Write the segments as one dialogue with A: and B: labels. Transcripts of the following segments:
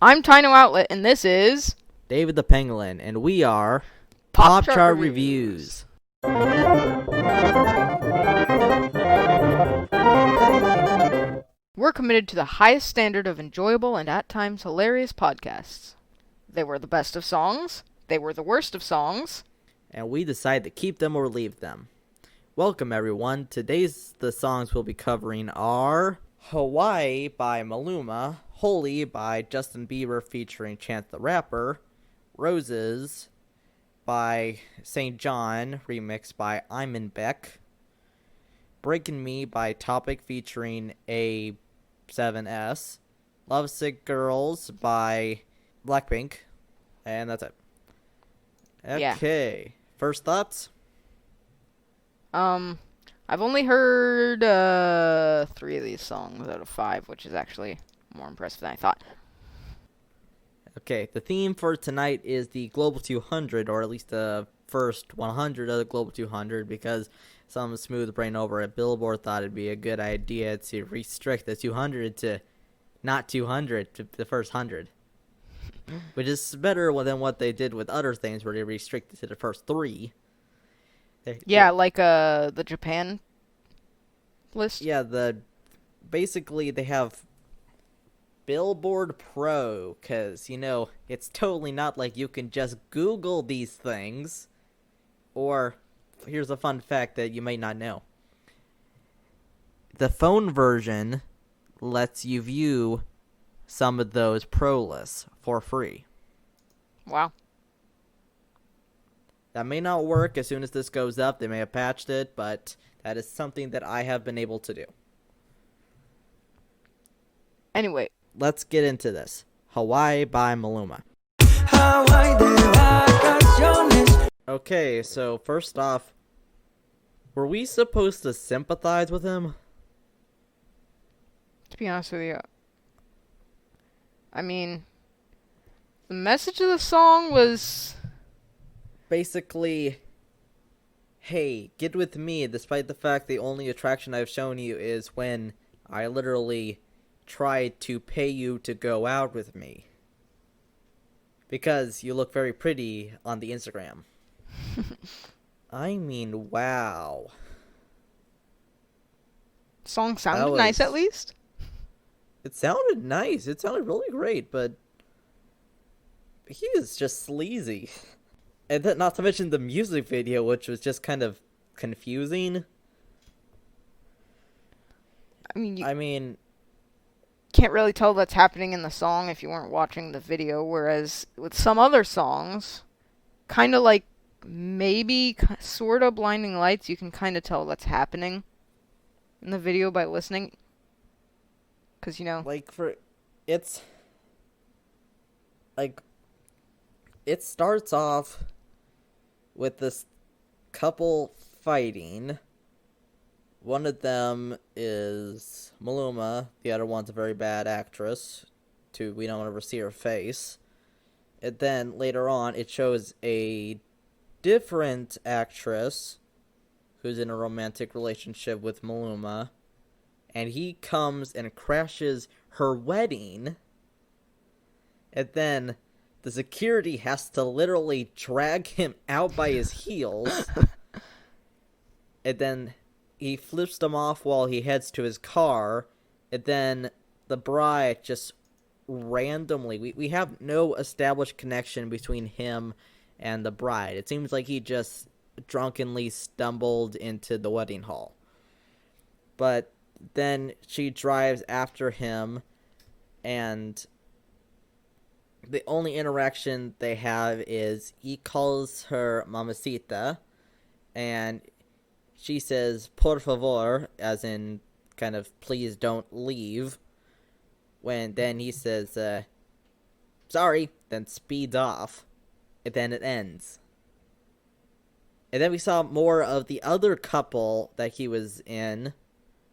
A: I'm Tino Outlet, and this is
B: David the Pangolin, and we are
A: Pop
B: Pop
A: Chart
B: Chart
A: Reviews.
B: Reviews.
A: We're committed to the highest standard of enjoyable and at times hilarious podcasts. They were the best of songs, they were the worst of songs,
B: And we decide to keep them or leave them. Welcome everyone. The songs we'll be covering are Hawaii by Maluma, Holy by Justin Bieber featuring Chance the Rapper, Roses by St. John, remixed by Iman Beck, Breaking Me by Topic featuring A7S, Lovesick Girls by Blackpink, and that's it.
A: Yeah.
B: Okay, first thoughts?
A: I've only heard 3 of these songs out of 5, which is actually more impressive than I thought.
B: Okay, the theme for tonight is the Global 200, or at least the first 100 of the Global 200, because some smooth brain over at Billboard thought it'd be a good idea to restrict the 200 to not 200, to the first 100. Which is better than what they did with other things where they restricted to the first 3.
A: Yeah, like the Japan list.
B: Yeah, basically they have Billboard Pro, because, it's totally not like you can just Google these things. Or, here's a fun fact that you may not know. The phone version lets you view some of those pro lists for free.
A: Wow.
B: That may not work as soon as this goes up. They may have patched it, but that is something that I have been able to do.
A: Anyway,
B: let's get into this. Hawaii by Maluma. Okay, so first off, were we supposed to sympathize with him?
A: to be honest with you, I mean, the message of the song was
B: Basically, hey, get with me, despite the fact the only attraction I've shown you is when I literally tried to pay you to go out with me. Because you look very pretty on the Instagram. I mean, wow.
A: Song sounded nice at least.
B: It sounded nice. It sounded really great, but he is just sleazy. And then, not to mention the music video, which was just kind of confusing.
A: I mean,
B: you
A: can't really tell that's happening in the song if you weren't watching the video, whereas with some other songs, kind of like maybe sort of Blinding Lights, you can kind of tell that's happening in the video by listening. Because,
B: it starts off with this couple fighting. One of them is Maluma. The other one's a very bad actress. We don't ever see her face. And then later on, it shows a different actress who's in a romantic relationship with Maluma. And he comes and crashes her wedding. And then the security has to literally drag him out by his heels. And then he flips them off while he heads to his car. And then the bride just randomly... We have no established connection between him and the bride. It seems like he just drunkenly stumbled into the wedding hall. But then she drives after him, and the only interaction they have is he calls her mamacita, and she says por favor, as in kind of please don't leave, when then he says sorry, then speeds off, and then it ends. And then we saw more of the other couple that he was in,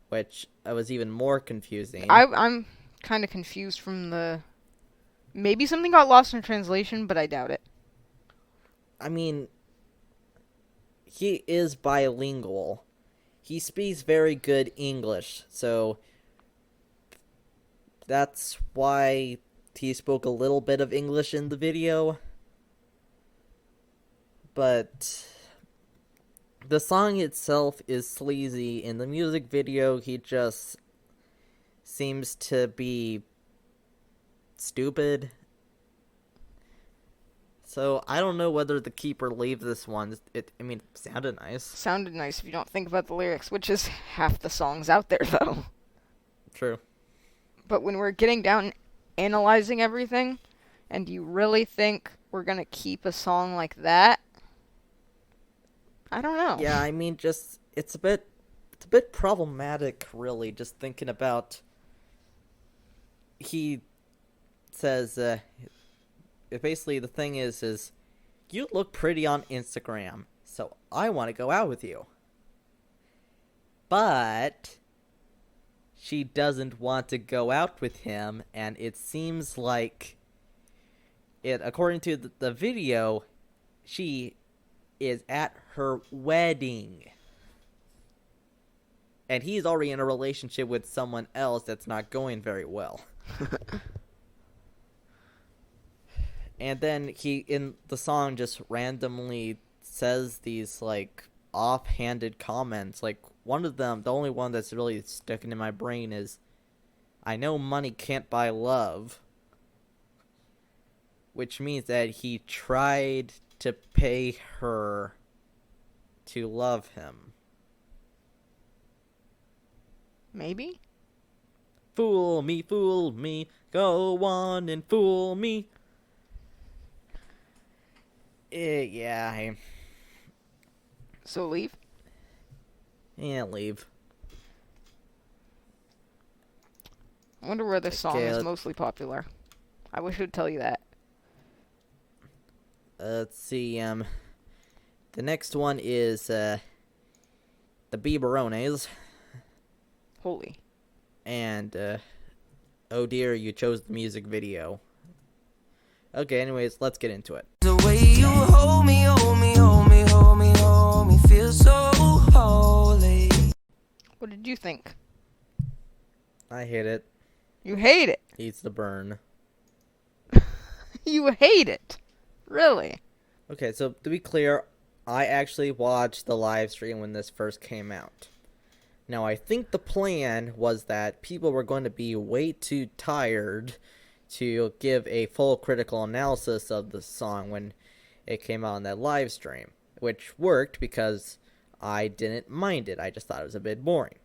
B: which was even more confusing.
A: I'm kind of confused from the... Maybe something got lost in translation, but I doubt it.
B: I mean, he is bilingual. He speaks very good English, so that's why he spoke a little bit of English in the video, but the song itself is sleazy. In the music video, he just seems to be stupid. So I don't know whether to keep or leave this one. It sounded nice.
A: Sounded nice if you don't think about the lyrics, which is half the songs out there, though.
B: True.
A: But when we're getting down and analyzing everything, and you really think we're gonna keep a song like that? I don't know.
B: Yeah, I mean, just it's a bit problematic, really. Just thinking about, he says, basically the thing is you look pretty on Instagram, so I want to go out with you. But she doesn't want to go out with him, and it seems like according to the video, she is at her wedding. And he's already in a relationship with someone else that's not going very well. And then he, in the song, just randomly says these, like, offhanded comments. Like, one of them, the only one that's really sticking in my brain is, I know money can't buy love. Which means that he tried to pay her to love him.
A: Maybe?
B: Fool me, go on and fool me. Yeah.
A: So leave?
B: Yeah, leave.
A: I wonder where this song is
B: let's-
A: mostly popular. I wish it would tell you that.
B: Let's see, the next one is, the Biberones.
A: Holy.
B: And, oh dear, you chose the music video. Okay, anyways, let's get into it.
C: The way you hold me, hold me, hold me, hold me, hold me, feel so holy.
A: What did you think?
B: I hate it.
A: You hate it.
B: Eats the burn.
A: You hate it. Really?
B: Okay, so to be clear, I actually watched the live stream when this first came out. Now, I think the plan was that people were going to be way too tired to give a full critical analysis of the song when it came out on that live stream, which worked because I didn't mind it. I just thought it was a bit boring.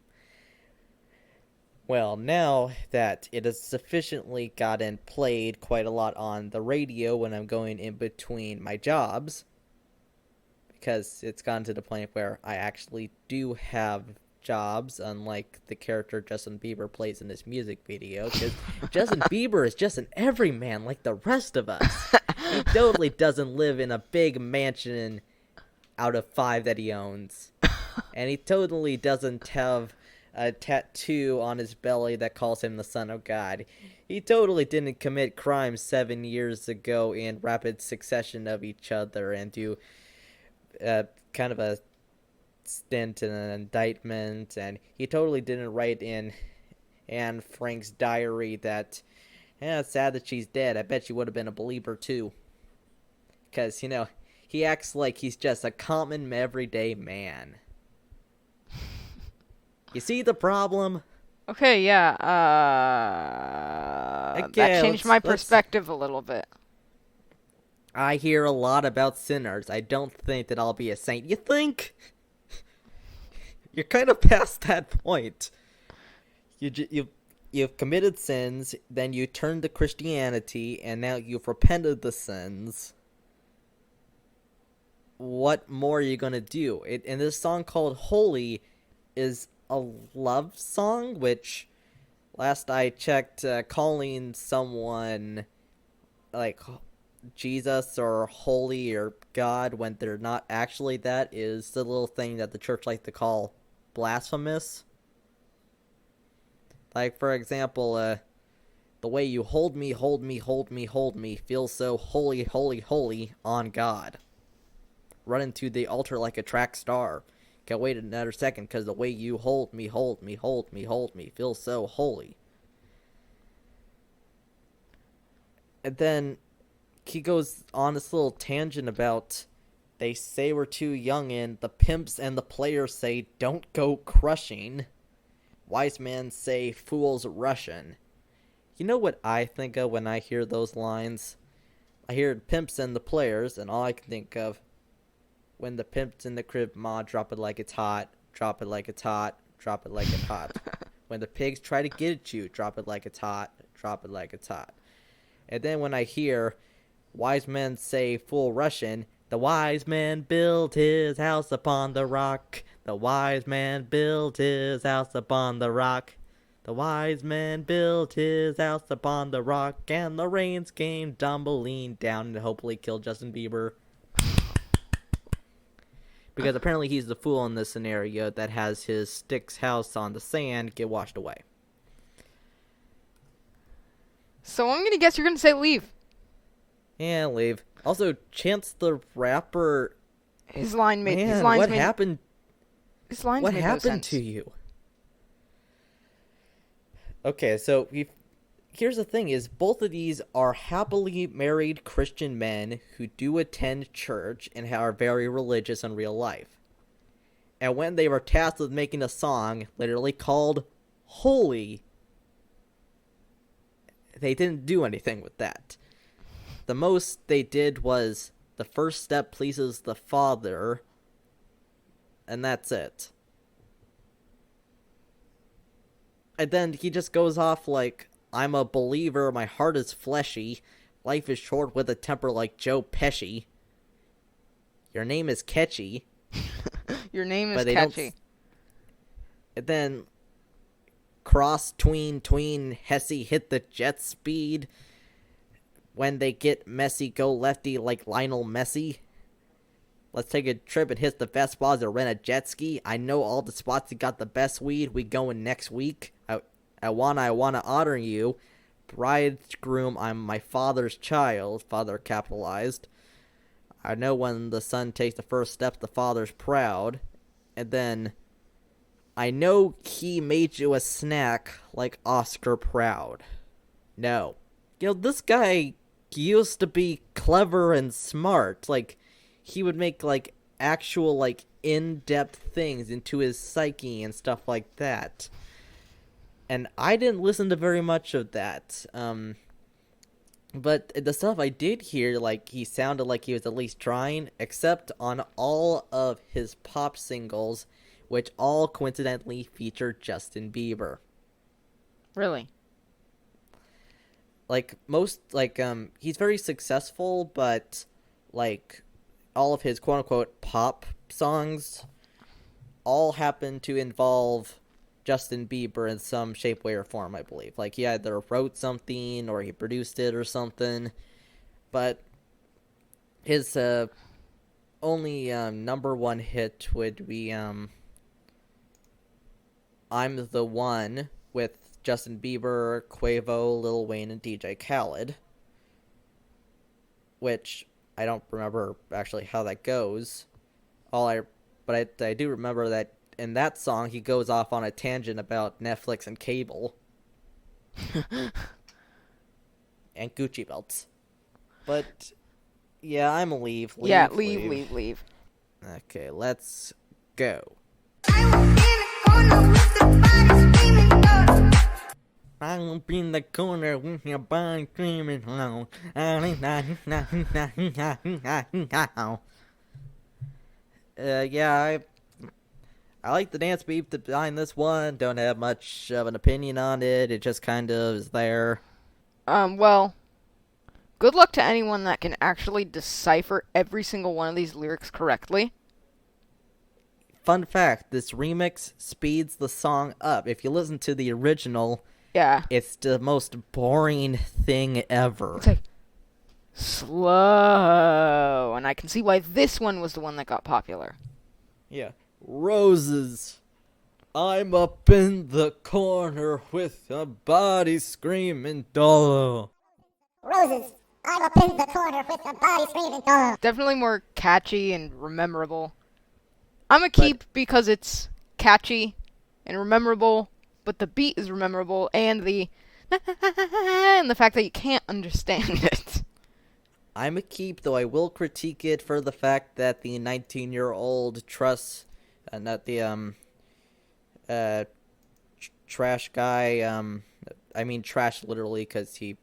B: Well, now that it has sufficiently gotten played quite a lot on the radio when I'm going in between my jobs, because it's gotten to the point where I actually do have jobs, unlike the character Justin Bieber plays in this music video, because Justin Bieber is just an everyman like the rest of us. He totally doesn't live in a big mansion out of 5 that he owns. And he totally doesn't have a tattoo on his belly that calls him the Son of God. He totally didn't commit crimes 7 years ago in rapid succession of each other and do kind of a stint in an indictment, and he totally didn't write in Anne Frank's diary that, it's sad that she's dead. I bet she would have been a believer too. Because, he acts like he's just a common everyday man. You see the problem?
A: Okay, yeah, that changed my perspective a little bit.
B: I hear a lot about sinners. I don't think that I'll be a saint. You think? You're kind of past that point. You've committed sins, then you turned to Christianity, and now you've repented the sins. What more are you gonna do? And this song called Holy is a love song, which, last I checked, calling someone like Jesus or holy or God when they're not actually that is the little thing that the church like to call blasphemous. Like, for example, the way you hold me, hold me, hold me, hold me feels so holy, holy, holy on God. Run into the altar like a track star. Can't wait another second because the way you hold me, hold me, hold me, hold me feels so holy. And then he goes on this little tangent about they say we're too young and the pimps and the players say don't go crushing. Wise men say fools Russian. You know what I think of when I hear those lines? I hear pimps and the players, and all I can think of when the pimp's in the crib, ma, drop it like it's hot, drop it like it's hot, drop it like it's hot. When the pigs try to get at you, drop it like it's hot, drop it like it's hot. And then when I hear wise men say full Russian, the wise man built his house upon the rock. The wise man built his house upon the rock. The wise man built his house upon the rock, and the rains came tumbling down and hopefully killed Justin Bieber. Because apparently he's the fool in this scenario that has his Sticks house on the sand get washed away.
A: So I'm gonna guess you're gonna say leave.
B: Yeah, leave. Also, Chance the Rapper.
A: His line made.
B: Man,
A: his lines
B: what
A: made,
B: happened?
A: His lines
B: What
A: made no
B: happened
A: sense.
B: to you? Okay, so here's the thing: is both of these are happily married Christian men who do attend church and are very religious in real life. And when they were tasked with making a song, literally called "Holy," they didn't do anything with that. The most they did was the first step pleases the Father, and that's it. And then he just goes off like, I'm a believer, my heart is fleshy, life is short with a temper like Joe Pesci. Your name is catchy.
A: Your name is
B: But they
A: catchy.
B: And then cross tween Hesse hit the jet speed. When they get messy, go lefty like Lionel Messi. Let's take a trip and hit the best spots or rent a jet ski. I know all the spots that got the best weed. We going next week. I wanna honor you. Bridegroom, I'm my father's child. Father capitalized. I know when the son takes the first step, the father's proud. And then, I know he made you a snack like Oscar Proud. No. You know, this guy used to be clever and smart. Like, he would make, like, actual, like, in-depth things into his psyche and stuff like that. And I didn't listen to very much of that. But the stuff I did hear, like, he sounded like he was at least trying, except on all of his pop singles, which all coincidentally feature Justin Bieber.
A: Really?
B: Like, he's very successful, but, like, all of his quote-unquote pop songs all happen to involve Justin Bieber in some shape, way, or form, I believe. Like, he either wrote something or he produced it or something. But his only number one hit would be I'm the One with Justin Bieber, Quavo, Lil Wayne, and DJ Khaled. Which I don't remember actually how that goes. But I do remember that in that song, he goes off on a tangent about Netflix and cable. And Gucci belts. But, yeah, I'm a leave.
A: Leave.
B: Okay, let's go. I'm in the corner with your body screaming loud. Yeah, I like the dance beat behind this one. Don't have much of an opinion on it. It just kind of is there.
A: Well, good luck to anyone that can actually decipher every single one of these lyrics correctly.
B: Fun fact, this remix speeds the song up. If you listen to the original,
A: Yeah.
B: it's the most boring thing ever.
A: It's like, slow. And I can see why this one was the one that got popular.
B: Yeah. Roses. I'm up in the corner with a body screaming dolo.
D: Roses. I'm up in the corner with a body screaming dolo.
A: Definitely more catchy and memorable. I'm a keep because it's catchy and memorable, but the beat is memorable and the and the fact that you can't understand it.
B: I'm a keep, though I will critique it for the fact that the 19-year-old trusts, not the trash guy. I mean trash literally because he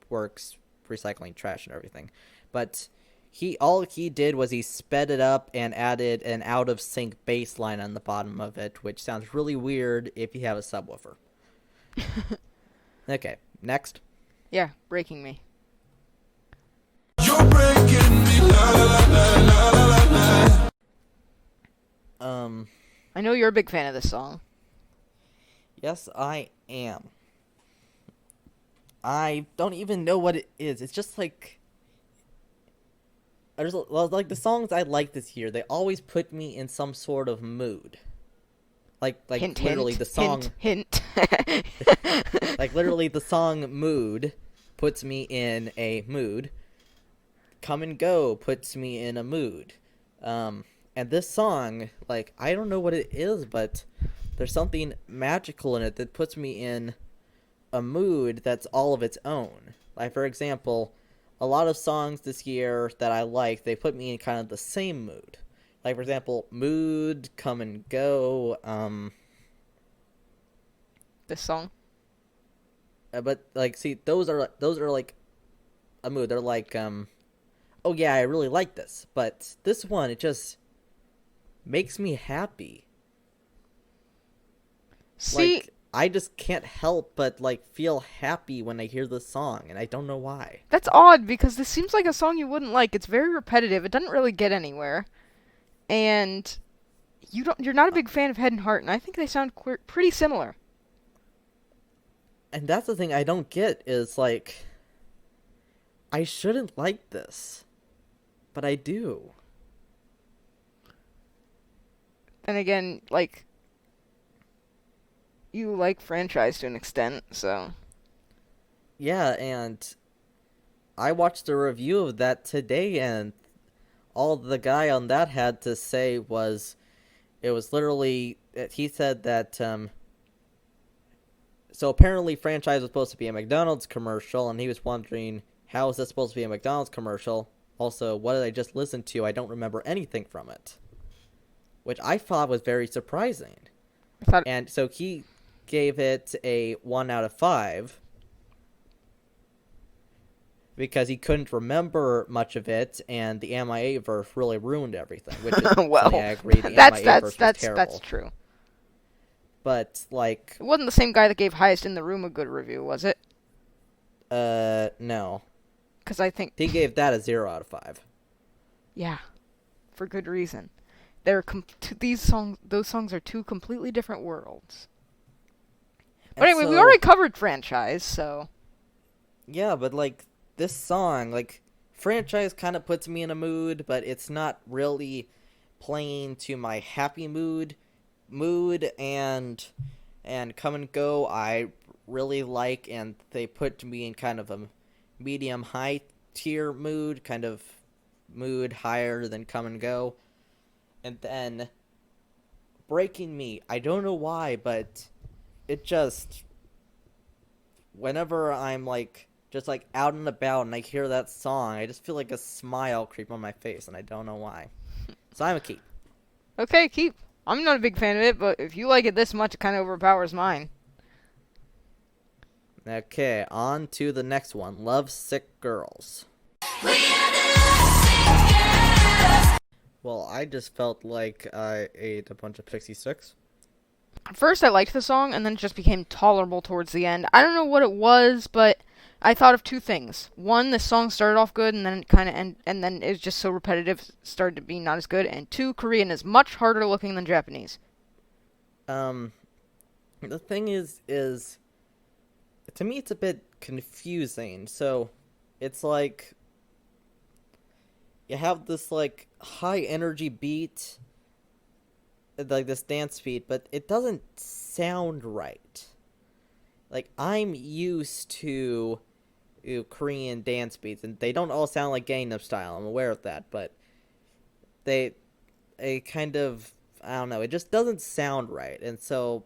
B: works recycling trash and everything, but all he did was he sped it up and added an out of sync bass line on the bottom of it, which sounds really weird if you have a subwoofer. Okay, next.
A: Yeah, breaking me.
C: You're breaking me, la la la la la la la.
A: I know you're a big fan of this song.
B: Yes, I am. I don't even know what it is. It's just like, like the songs I like this year, they always put me in some sort of mood. Like
A: Hint,
B: literally
A: hint,
B: the song,
A: hint.
B: like literally the song "Mood" puts me in a mood. "Come and Go" puts me in a mood. And this song, like, I don't know what it is, but there's something magical in it that puts me in a mood that's all of its own. Like, for example, a lot of songs this year that I like, they put me in kind of the same mood. Like, for example, "Mood," "Come and Go,"
A: This song.
B: but like, see, those are like a mood. They're like, oh yeah, I really like this. But this one, it just makes me happy.
A: See,
B: Like, I just can't help but like feel happy when I hear this song, and I don't know why.
A: that's odd because this seems like a song you wouldn't like. It's very repetitive. It doesn't really get anywhere. And you're not a big fan of Head and Heart, and I think they sound pretty similar.
B: And that's the thing I don't get is like, I shouldn't like this, but I do.
A: And again, like, you like Franchise to an extent, so.
B: Yeah, and I watched a review of that today, and all the guy on that had to say was, it was literally, he said that, so apparently Franchise was supposed to be a McDonald's commercial, and he was wondering, how is this supposed to be a McDonald's commercial? Also, what did I just listen to? I don't remember anything from it. Which I thought was very surprising. And so he gave it a 1 out of 5. Because he couldn't remember much of it, and the MIA verse really ruined everything. Which is
A: well,
B: I agree, the
A: that's
B: MIA verse was terrible.
A: that's true.
B: But like,
A: It wasn't the same guy that gave Highest in the Room a good review, was it?
B: no.
A: Because I think
B: He gave that a 0 out of 5.
A: yeah, for good reason. Those songs are two completely different worlds. But
B: And
A: anyway, we
B: so-
A: already covered Franchise, so
B: Yeah, but like, this song, like, Franchise kind of puts me in a mood, but it's not really playing to my happy mood. And Come and Go I really like, and they put me in kind of a medium high tier mood, kind of mood higher than Come and Go. And then Breaking Me, I don't know why, but it just, whenever I'm like just like out and about and I hear that song, I just feel like a smile creep on my face, and I don't know why. So I'm a keep.
A: okay, keep. I'm not a big fan of it, but if you like it this much, it kind of overpowers mine.
B: Okay, on to the next one. Lovesick Girls. Well, I just felt like I ate a bunch of Pixie Sticks.
A: At first, I liked the song, and then it just became tolerable towards the end. I don't know what it was, but I thought of two things. One, the song started off good, and then it kind of and then it was just so repetitive, started to be not as good. And two, Korean is much harder looking than Japanese.
B: The thing is to me it's a bit confusing. So it's like you have this like high energy beat, like this dance beat, but it doesn't sound right. Like, I'm used to Korean dance beats, and they don't all sound like Gangnam Style. I'm aware of that, but they kind of, I don't know, it just doesn't sound right. And so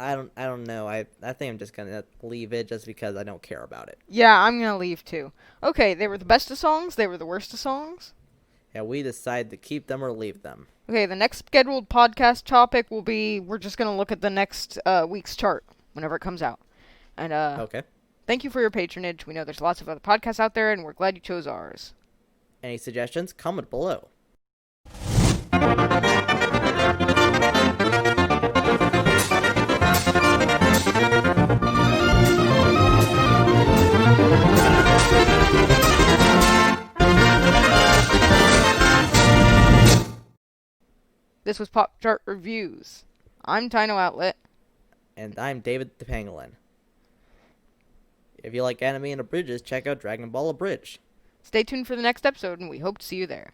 B: I don't know. I think I'm just gonna leave it just because I don't care about it.
A: Yeah, I'm gonna leave too. Okay, they were the best of songs. They were the worst of songs.
B: Yeah, we decide to keep them or leave them.
A: Okay, the next scheduled podcast topic will be we're just gonna look at the next week's chart whenever it comes out. And
B: Okay.
A: thank you for your patronage. We know there's lots of other podcasts out there, and we're glad you chose ours.
B: Any suggestions? Comment below.
A: This was Pop Chart Reviews. I'm Tino Outlet.
B: And I'm David the Pangolin. If you like anime and abridges, check out Dragon Ball Abridged.
A: Stay tuned for the next episode, and we hope to see you there.